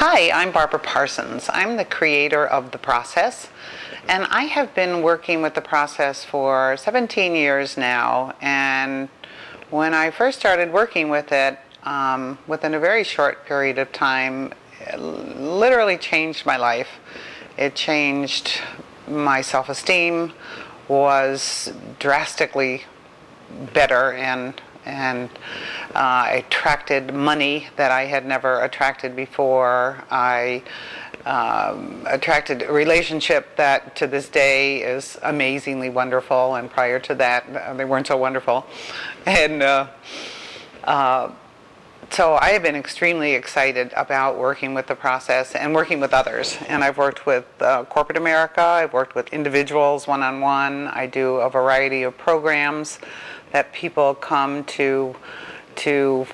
Hi, I'm Barbara Parsons. I'm the creator of The Process, and I have been working with The Process for 17 years now. And when I first started working with it, within a very short period of time, it literally changed my life. It changed my self-esteem, was drastically better, and attracted money that I had never attracted before. I attracted a relationship that to this day is amazingly wonderful, and prior to that they weren't so wonderful. And so I have been extremely excited about working with The Process and working with others. And I've worked with corporate America, I've worked with individuals one-on-one, I do a variety of programs that people come to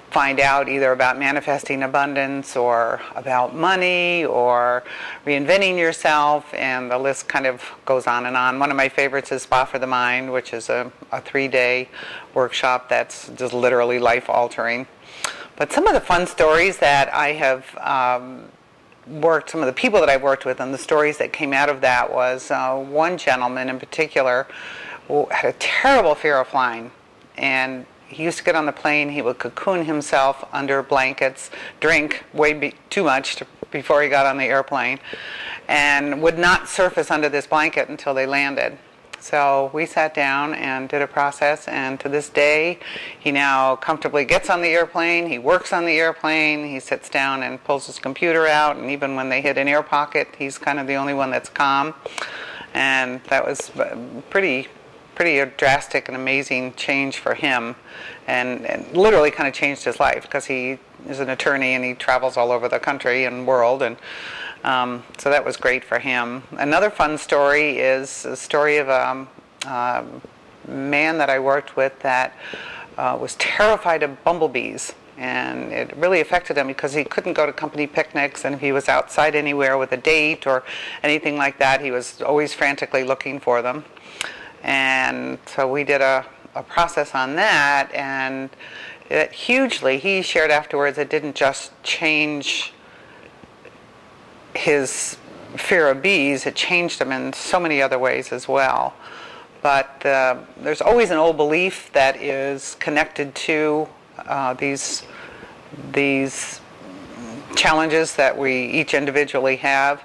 find out either about manifesting abundance or about money or reinventing yourself, and the list kind of goes on and on. One of my favorites is Spa for the Mind, which is a 3-day workshop that's just literally life-altering. But some of the fun stories that I have some of the people that I've worked with and the stories that came out of that was one gentleman in particular who had a terrible fear of flying. And he used to get on the plane, he would cocoon himself under blankets, drink way too much before he got on the airplane, and would not surface under this blanket until they landed. So we sat down and did a process, and to this day, he now comfortably gets on the airplane, he works on the airplane, he sits down and pulls his computer out, and even when they hit an air pocket, he's kind of the only one that's calm. And that was pretty drastic and amazing change for him, and literally kind of changed his life, because he is an attorney and he travels all over the country and world, and so that was great for him. Another fun story is a story of a man that I worked with that was terrified of bumblebees. And it really affected him because he couldn't go to company picnics, and if he was outside anywhere with a date or anything like that, he was always frantically looking for them. And so we did a process on that, and it hugely, he shared afterwards, it didn't just change his fear of bees, it changed him in so many other ways as well. But there's always an old belief that is connected to these challenges that we each individually have,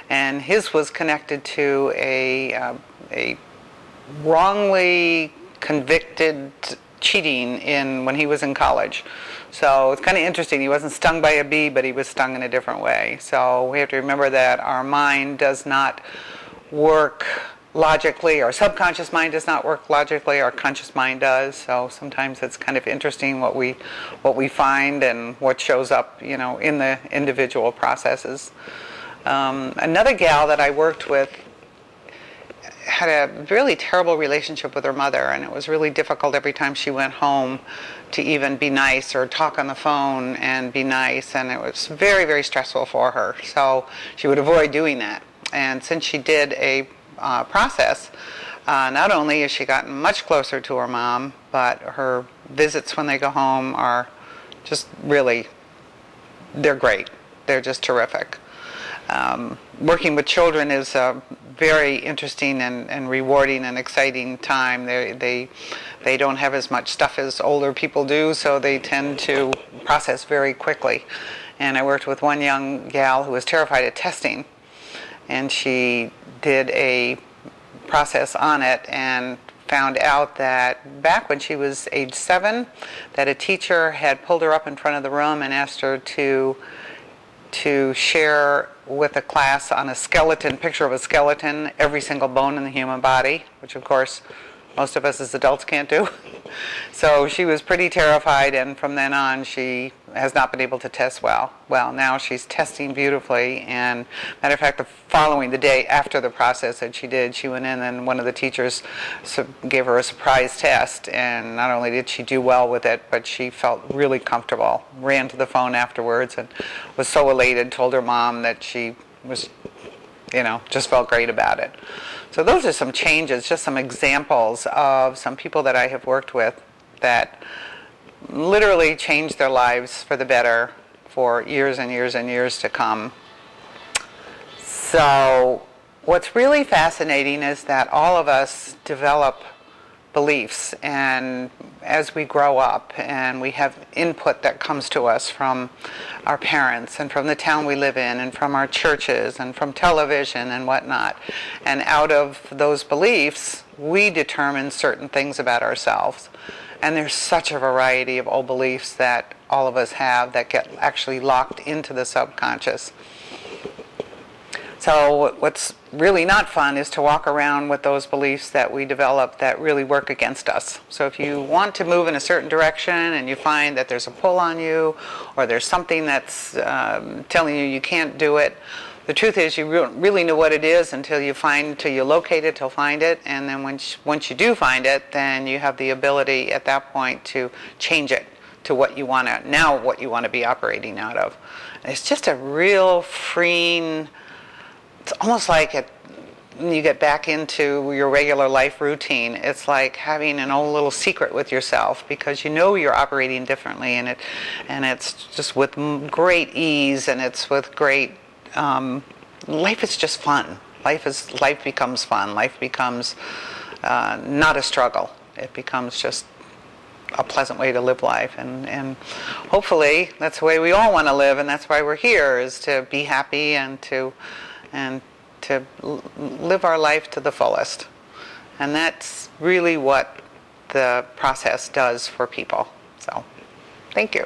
and his was connected to a wrongly convicted cheating when he was in college. So it's kind of interesting. He wasn't stung by a bee, but he was stung in a different way. So we have to remember that our mind does not work logically. Our subconscious mind does not work logically. Our conscious mind does. So sometimes it's kind of interesting what we find and what shows up, in the individual processes. Another gal that I worked with had a really terrible relationship with her mother, and it was really difficult every time she went home to even be nice or talk on the phone and be nice, and it was very, very stressful for her. So she would avoid doing that. And since she did a process, not only has she gotten much closer to her mom, but her visits when they go home are just really, they're great. They're just terrific. Working with children is a very interesting and rewarding and exciting time. They don't have as much stuff as older people do, so they tend to process very quickly. And I worked with one young gal who was terrified of testing, and she did a process on it and found out that back when she was age 7, that a teacher had pulled her up in front of the room and asked her to share with a class on a skeleton, picture of a skeleton, every single bone in the human body, which of course most of us as adults can't do. So she was pretty terrified, and from then on she has not been able to test well. Well, now she's testing beautifully, and matter of fact, the day after the process that she did, she went in and one of the teachers gave her a surprise test, and not only did she do well with it, but she felt really comfortable, ran to the phone afterwards and was so elated, told her mom that she was, just felt great about it. So those are some changes, just some examples of some people that I have worked with that literally changed their lives for the better for years and years and years to come. So what's really fascinating is that all of us develop beliefs, and as we grow up and we have input that comes to us from our parents and from the town we live in and from our churches and from television and whatnot, and out of those beliefs we determine certain things about ourselves. And there's such a variety of old beliefs that all of us have that get actually locked into the subconscious. So what's really not fun is to walk around with those beliefs that we develop that really work against us. So if you want to move in a certain direction and you find that there's a pull on you, or there's something that's telling you can't do it, the truth is you don't really know what it is until you locate it, till find it, and then once you do find it, then you have the ability at that point to change it to what you want to be operating out of. And it's just a real freeing. It's almost like when you get back into your regular life routine, it's like having an old little secret with yourself, because you know you're operating differently, and it's just with great ease, and it's with great, life is just fun. Life becomes fun. Life becomes not a struggle. It becomes just a pleasant way to live life, and hopefully that's the way we all want to live, and that's why we're here, is to be happy and to live our life to the fullest. And that's really what the process does for people. So, thank you.